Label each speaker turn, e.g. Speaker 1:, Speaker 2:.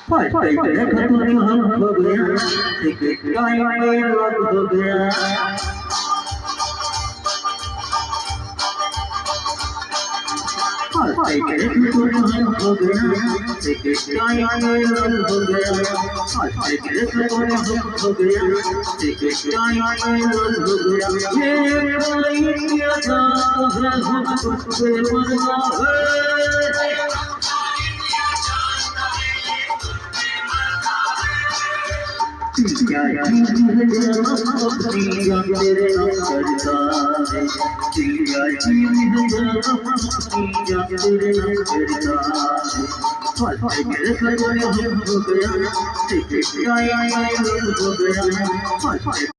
Speaker 1: देखा तूने हम हो गया टिकट टाइम में लग हो गया देखा तूने हम हो गया टिकट टाइम में लग हो गया देखा तूने हम हो गया टिकट टाइम में लग हो गया ये कोई क्या था हम तुझसे मरना है क्या चीज़ है जो तेरे नाम करता है क्या चीज़ है जो तेरे नाम करता है मेरे घर में हो गया टिकट का हो गया